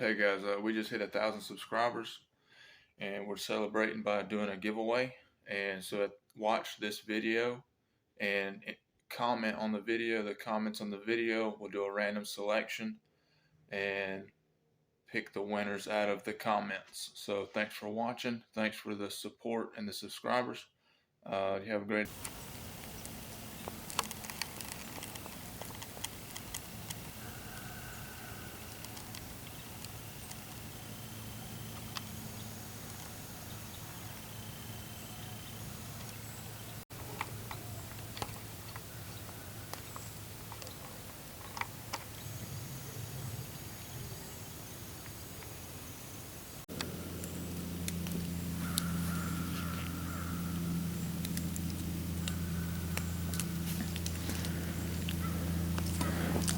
Hey guys, we just hit 1,000 subscribers and we're celebrating by doing a giveaway. And so watch this video and comment on the video. The comments on the video, we'll do a random selection and pick the winners out of the comments. So thanks for watching. Thanks for the support and the subscribers. You have a great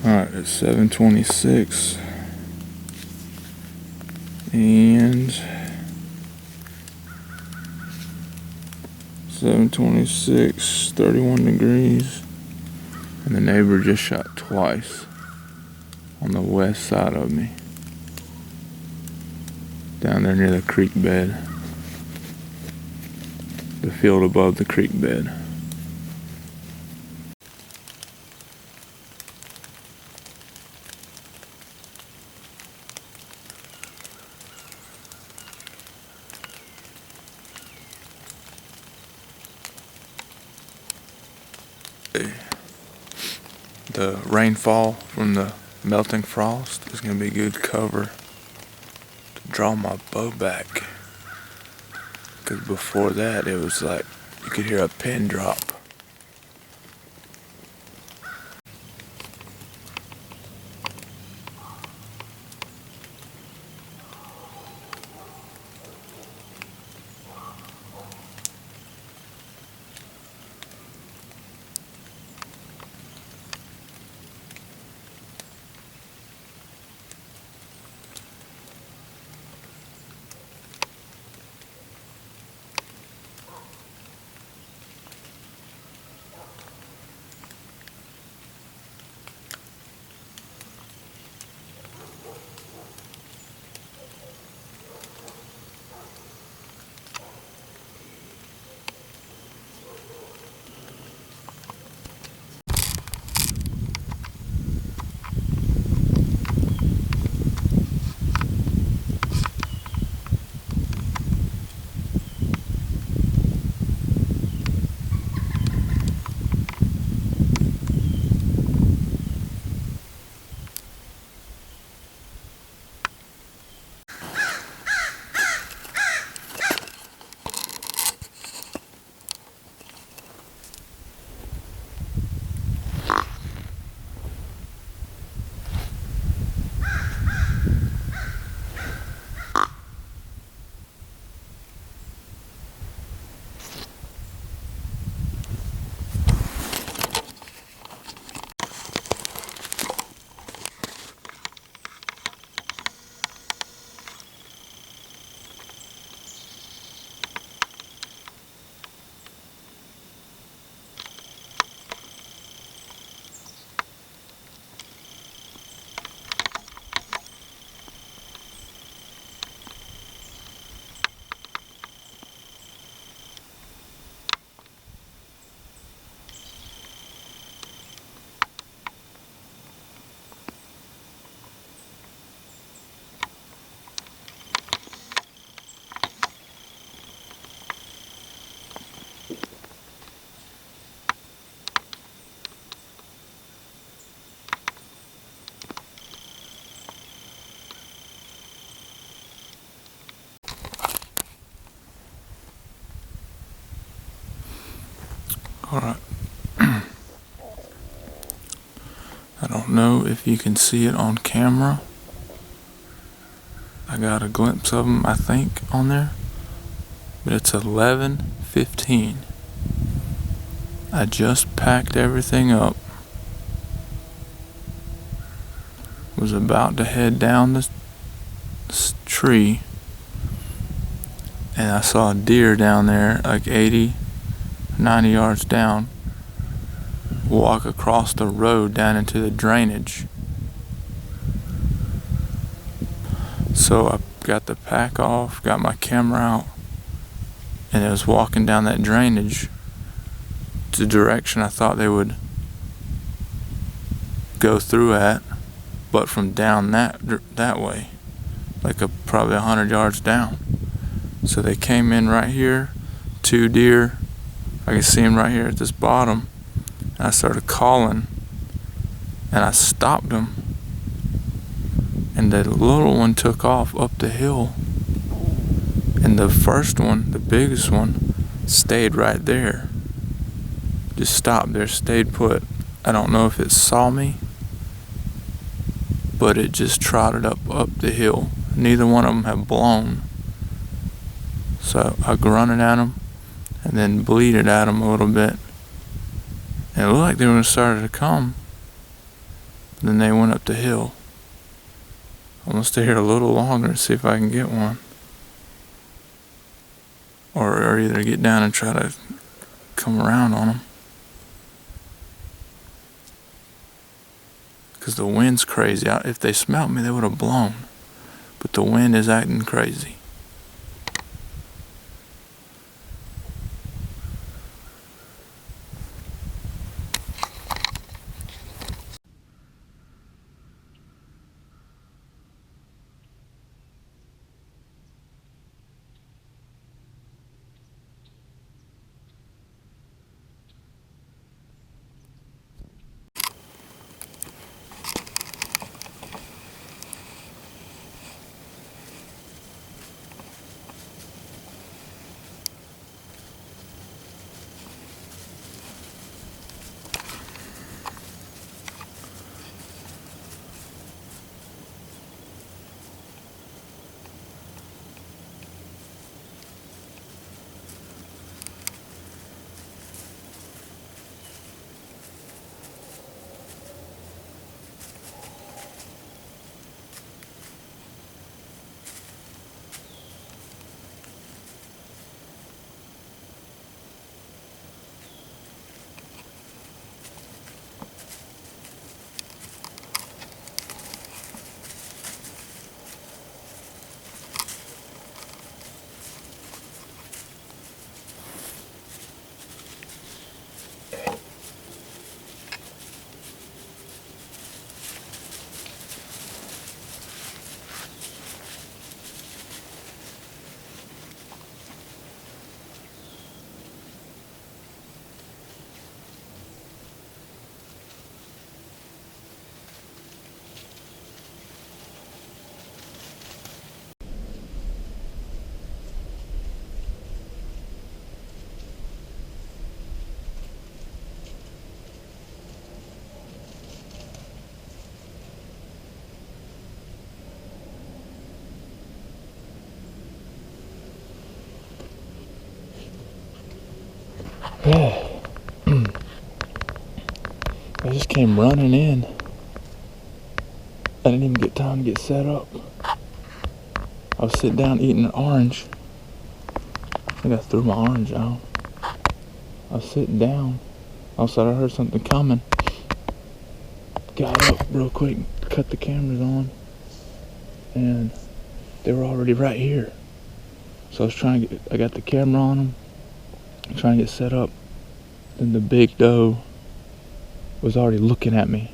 Alright, it's 7:26 and 7:26, 31 degrees, and the neighbor just shot twice on the west side of me, down there near the creek bed, the field above the creek bed. The rainfall from the melting frost is going to be good cover to draw my bow back, because before that it was like you could hear a pin drop. Alright, I don't know if you can see it on camera. I got a glimpse of them, I think, on there, but it's 11:15. I just packed everything up, was about to head down this tree, and I saw a deer down there like 80-90 yards down walk across the road down into the drainage. So I got the pack off, got my camera out, and it was walking down that drainage, the direction I thought they would go through at, but from down that way, like probably 100 yards down. So they came in right here, 2 deer. I can see them right here at this bottom. And I started calling, and I stopped them, and the little one took off up the hill, and the first one, the biggest one, stayed right there. Just stopped there, stayed put. I don't know if it saw me, but it just trotted up the hill. Neither one of them had blown. So I grunted at them and then bleated at them a little bit. And it looked like they were starting to come. Then they went up the hill. I'm gonna stay here a little longer and see if I can get one. Or either get down and try to come around on them. Because the wind's crazy. If they smelt me, they would have blown. But the wind is acting crazy. I just came running in. I didn't even get time to get set up. I was sitting down eating an orange. I think I threw my orange out. I was sitting down. All of a sudden I heard something coming. Got up real quick, cut the cameras on, and they were already right here. So I was trying to I got the camera on them, trying to get set up. Then the big doe was already looking at me.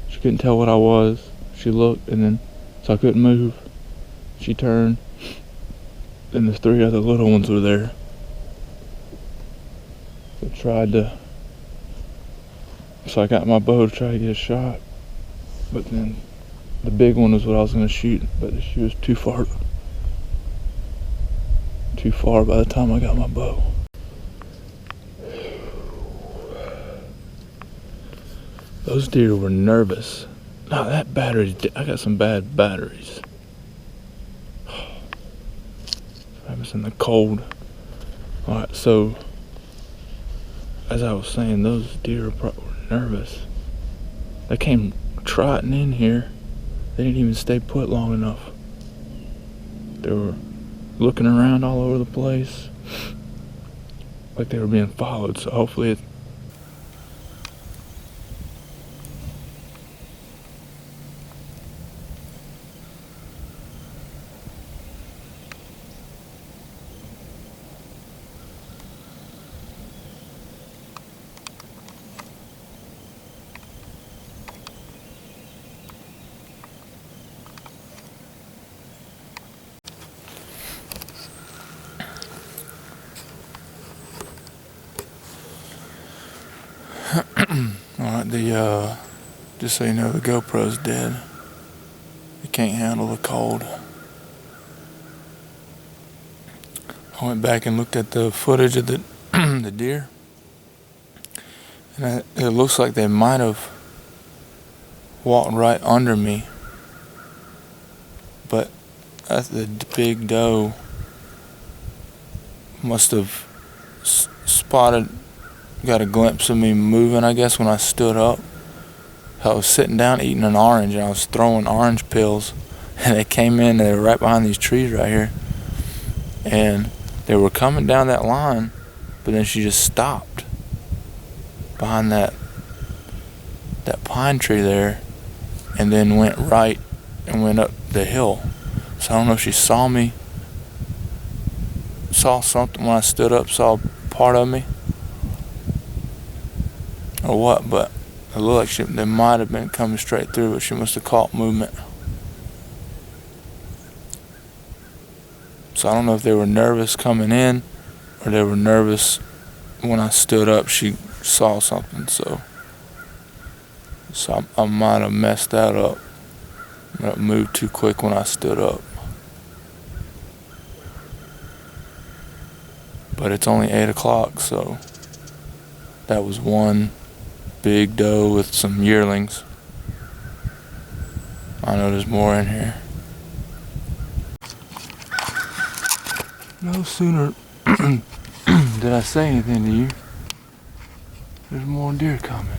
She couldn't tell what I was. She looked, and then, so I couldn't move. She turned, and the 3 other little ones were there. So I got my bow to try to get a shot, but then the big one was what I was going to shoot, but she was too far by the time I got my bow. Those deer were nervous. No, that battery, I got some bad batteries. I was in the cold. Alright, so as I was saying, those deer were nervous. They came trotting in here. They didn't even stay put long enough. They were looking around all over the place like they were being followed, so hopefully Alright, just so you know, the GoPro's dead. It can't handle the cold. I went back and looked at the footage of the the deer, and it looks like they might have walked right under me, but the big doe must have spotted, got a glimpse of me moving, I guess, when I stood up. I was sitting down eating an orange, and I was throwing orange pills, and they came in, and they were right behind these trees right here, and they were coming down that line, but then she just stopped behind that pine tree there, and then went right and went up the hill. So I don't know if she saw me, saw something when I stood up, saw part of me, or what, but it looked like they might have been coming straight through, but she must have caught movement. So I don't know if they were nervous coming in, or they were nervous when I stood up, she saw something, so I might have messed that up. I moved too quick when I stood up. But it's only 8 o'clock, so that was one big doe with some yearlings. I know there's more in here. No sooner did I say anything to you, there's more deer coming.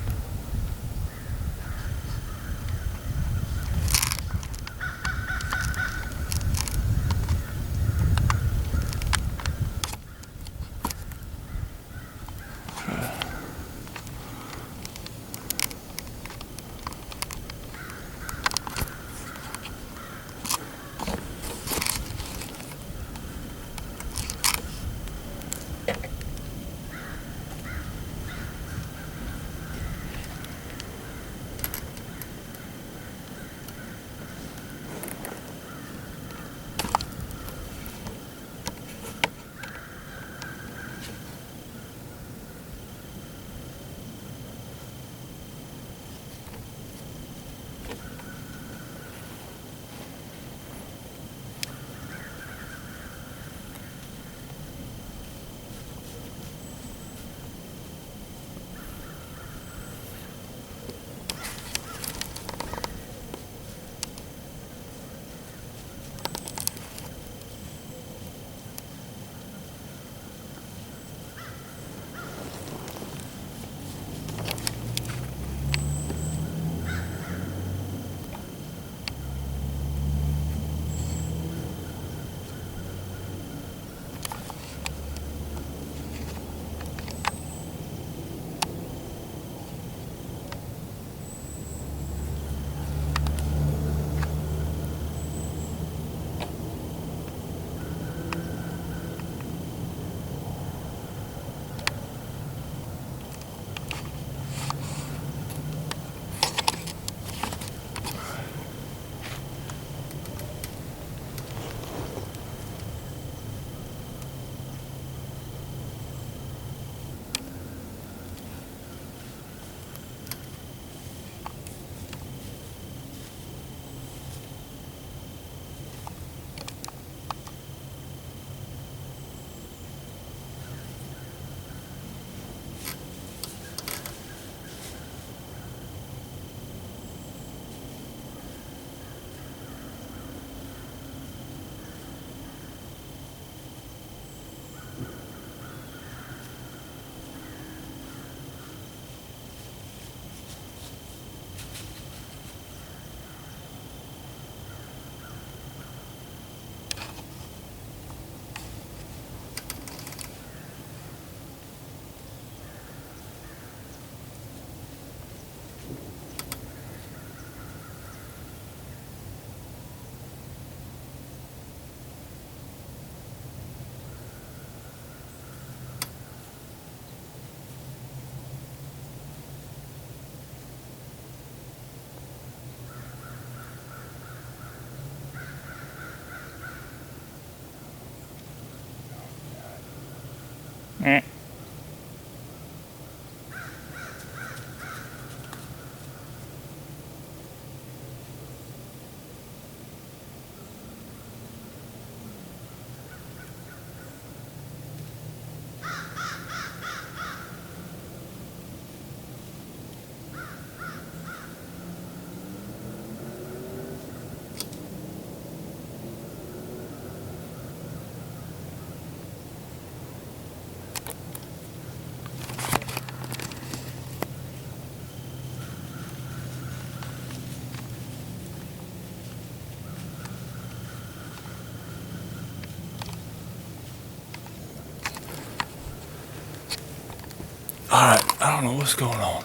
Alright, I don't know what's going on.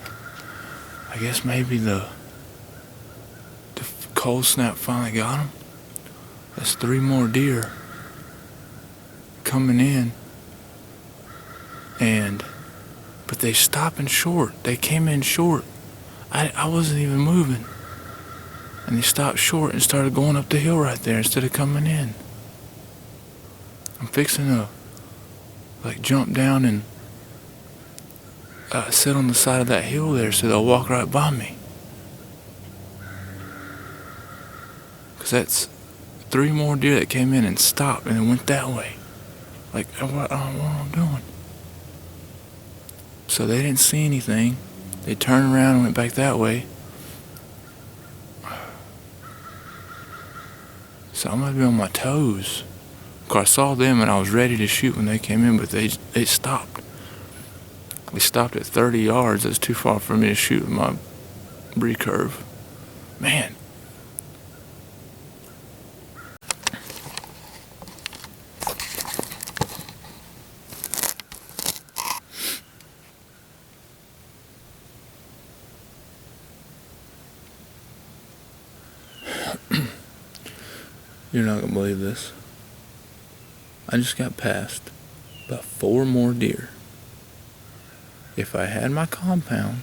I guess maybe the cold snap finally got him. That's 3 more deer coming in. But they stopping short. They came in short. I wasn't even moving. And they stopped short and started going up the hill right there instead of coming in. I'm fixing to jump down and sit on the side of that hill there so they'll walk right by me. Because that's 3 more deer that came in and stopped and then went that way. I don't know what I'm doing. So they didn't see anything. They turned around and went back that way. So I might be on my toes. Of course, I saw them and I was ready to shoot when they came in, but they stopped. They stopped at 30 yards. That's too far for me to shoot with my recurve. Man. You're not gonna believe this. I just got past about 4 more deer. If I had my compound,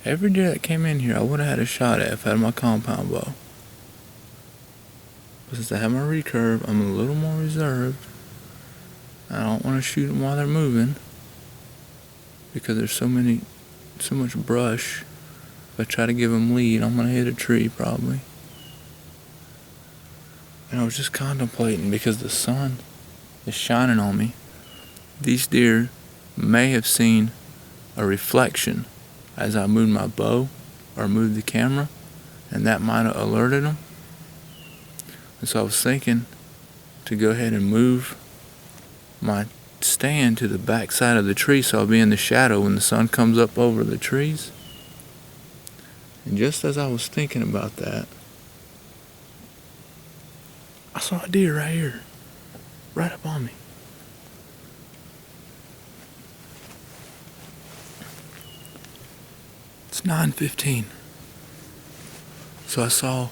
every deer that came in here I would have had a shot at if I had my compound bow. But since I have my recurve, I'm a little more reserved. I don't want to shoot them while they're moving because there's so much brush. If I try to give them lead, I'm gonna hit a tree probably. And I was just contemplating, because the sun is shining on me, these deer may have seen a reflection as I moved my bow or moved the camera, and that might have alerted them. And so I was thinking to go ahead and move my stand to the back side of the tree so I'll be in the shadow when the sun comes up over the trees. And just as I was thinking about that, I saw a deer right here, right up on me. It's 9:15. So I saw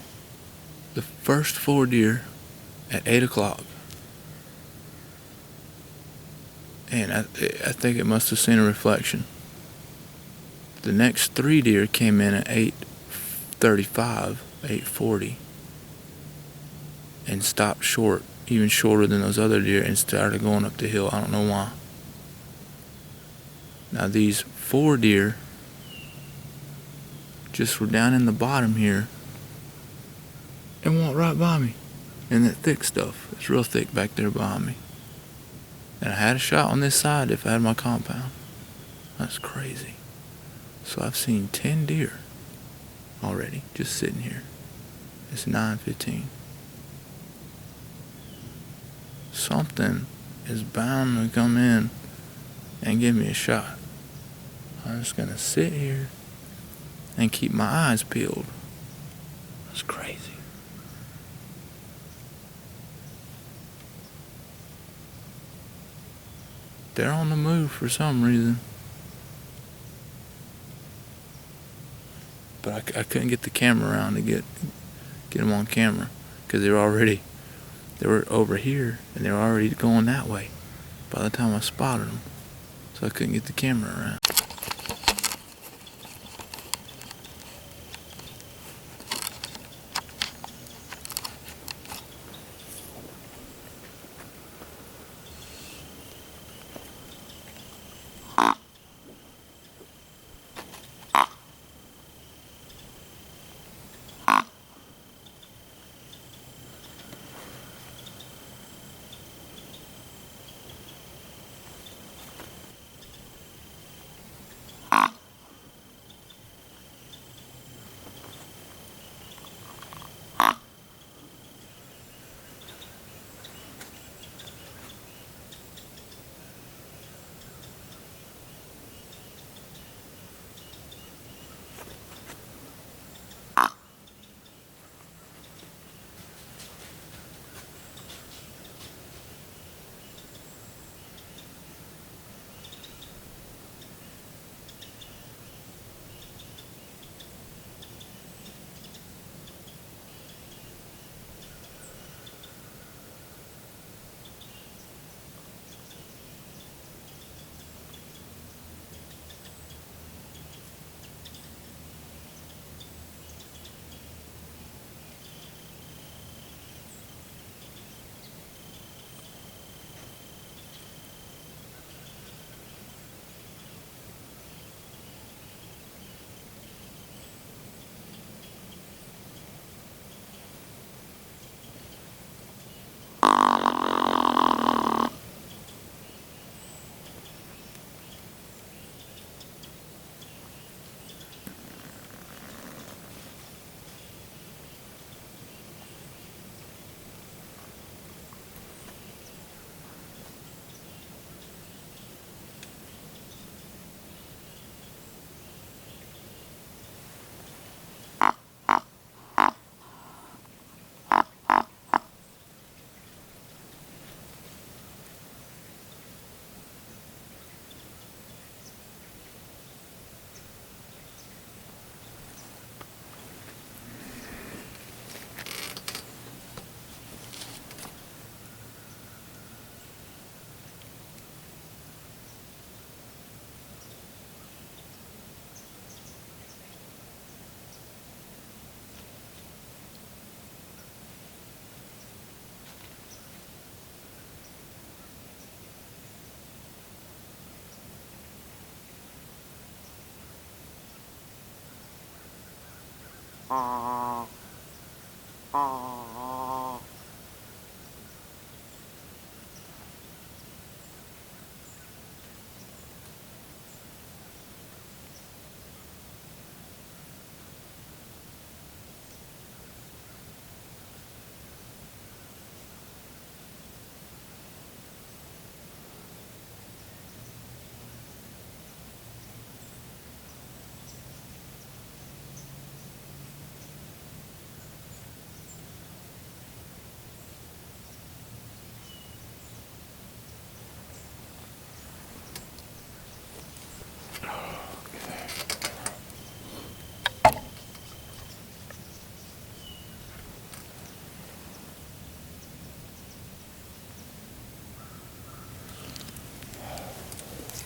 the first 4 deer at 8 o'clock. And I think it must have seen a reflection. The next 3 deer came in at 8:35, 8:40. And stopped short, even shorter than those other deer, and started going up the hill. I don't know why. Now these 4 deer just were down in the bottom here and walked right by me. And that thick stuff, it's real thick back there behind me. And I had a shot on this side if I had my compound. That's crazy. So I've seen 10 deer already just sitting here. It's 9:15. Something is bound to come in and give me a shot. I'm just gonna sit here and keep my eyes peeled. That's crazy. They're on the move for some reason. But I couldn't get the camera around to get them on camera because they were over here and they were already going that way by the time I spotted them. So I couldn't get the camera around.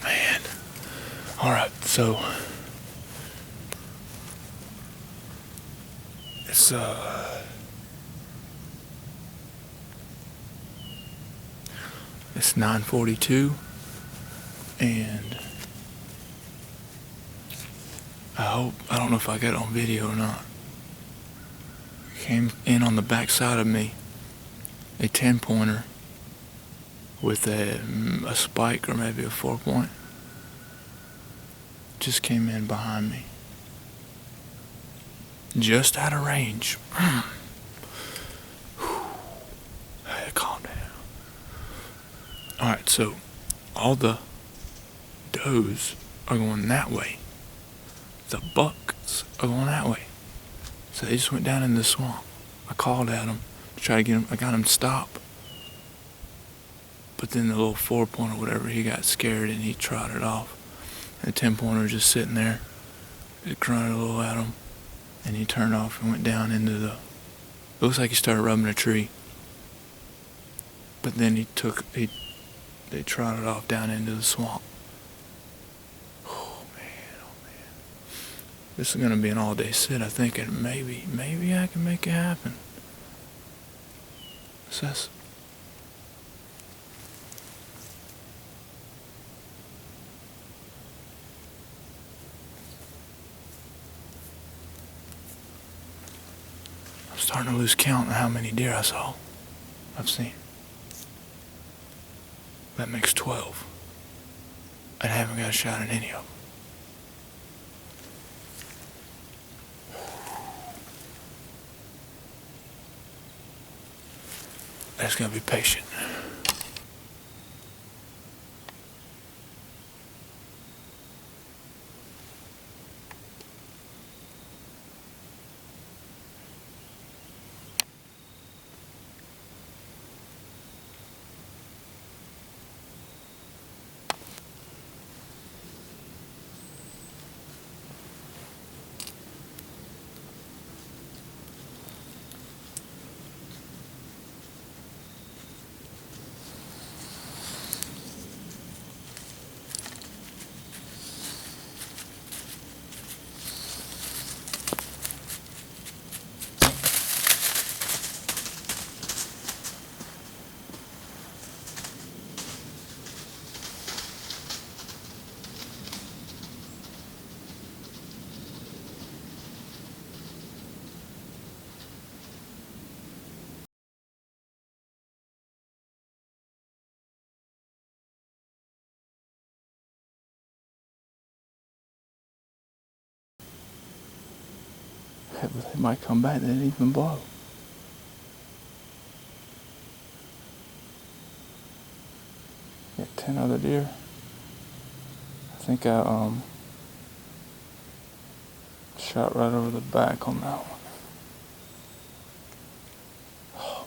Man. Alright, so it's 9:42, and I don't know if I got it on video or not. Came in on the back side of me, a 10-pointer with a spike or maybe a 4-point. Just came in behind me. Just out of range. I had to calm down. Alright, so all the does are going that way. The bucks are going that way. So they just went down in the swamp. I called at them to try to get them. I got them to stop. But then the little 4-pointer, whatever, he got scared and he trotted off. And the 10-pointer was just sitting there. It grunted a little at him. And he turned off and went down into the... It looks like he started rubbing a tree. But then they trotted off down into the swamp. Oh man. This is going to be an all-day sit, I think, and maybe I can make it happen. Says... I'm starting to lose count on how many deer I've seen. That makes 12. I haven't got a shot at any of them. I just gotta be patient. They might come back, they didn't even blow. Got 10 other deer. I think I shot right over the back on that one. Oh.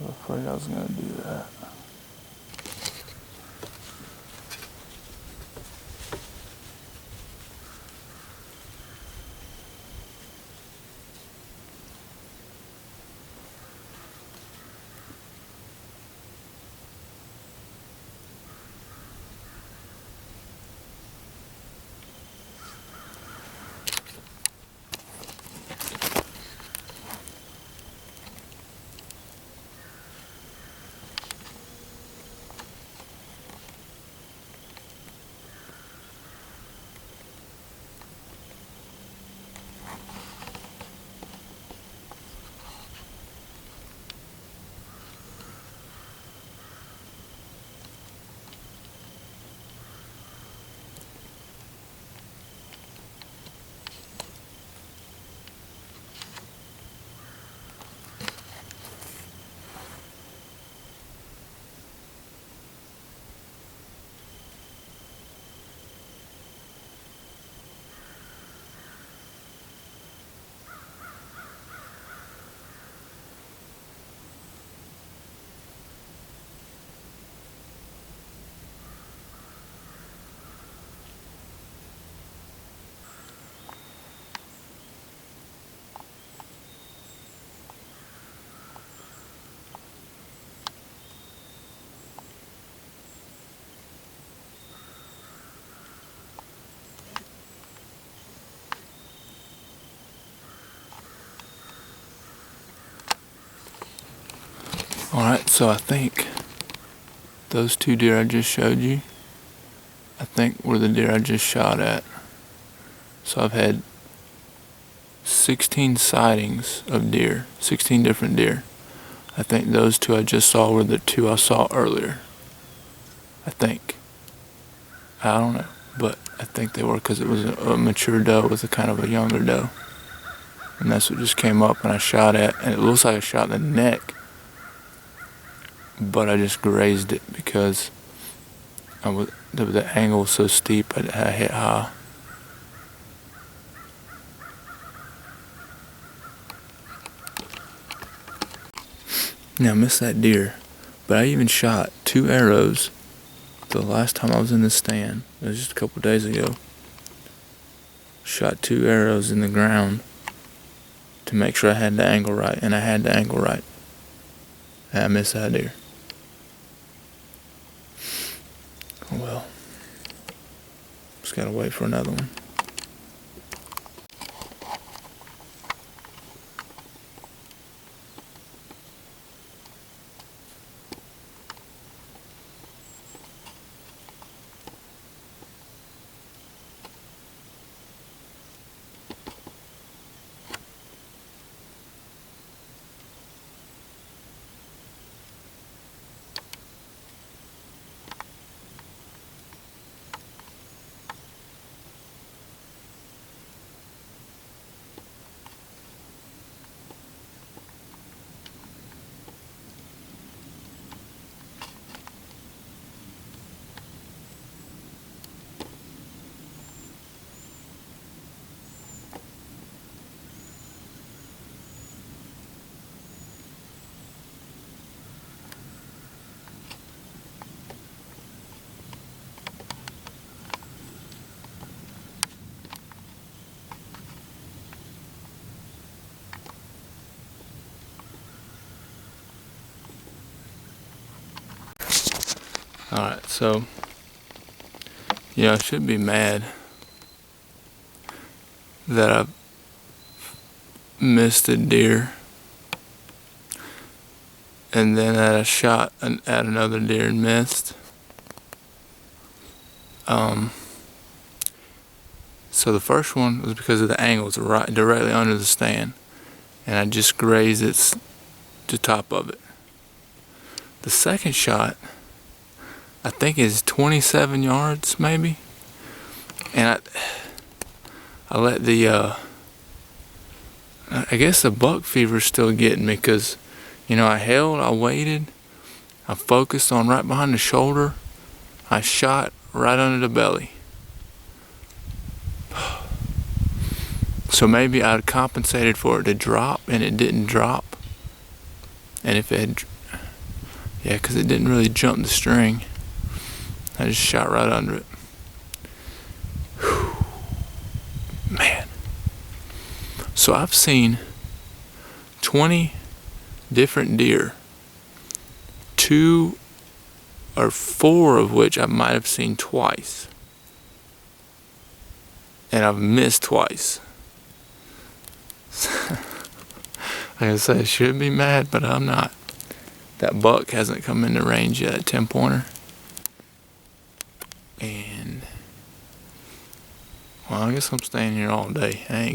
I was afraid I was gonna do that. Alright, so I think those 2 deer I just showed you, I think were the deer I just shot at. So I've had 16 sightings of deer, 16 different deer. I think those 2 I just saw were the 2 I saw earlier. I think. I don't know, but I think they were, because it was a mature doe with a kind of a younger doe. And that's what just came up and I shot at, and it looks like I shot in the neck, but I just grazed it because the angle was so steep. I hit high. Now I missed that deer, but I even shot 2 arrows the last time I was in the stand. It was just a couple days ago. Shot 2 arrows in the ground to make sure I had the angle right, and I had the angle right. And I missed that deer. Oh well. Just gotta wait for another one. Alright, so yeah, I should be mad that I missed a deer and then that I shot at another deer and missed. So the first one was because of the angle. It's right directly under the stand, and I just grazed the top of it. The second shot, I think, is 27 yards maybe, and I let the I guess the buck fever's still getting me, because I waited, I focused on right behind the shoulder, I shot right under the belly. So maybe I'd compensated for it to drop, and it didn't drop. And if it had, yeah, because it didn't really jump the string, I just shot right under it. Whew. Man. So I've seen 20 different deer, 2 or 4 of which I might have seen twice. And I've missed twice. Like I said, I should be mad, but I'm not. That buck hasn't come into range yet, 10-pointer. And, well, I guess I'm staying here all day. I ain't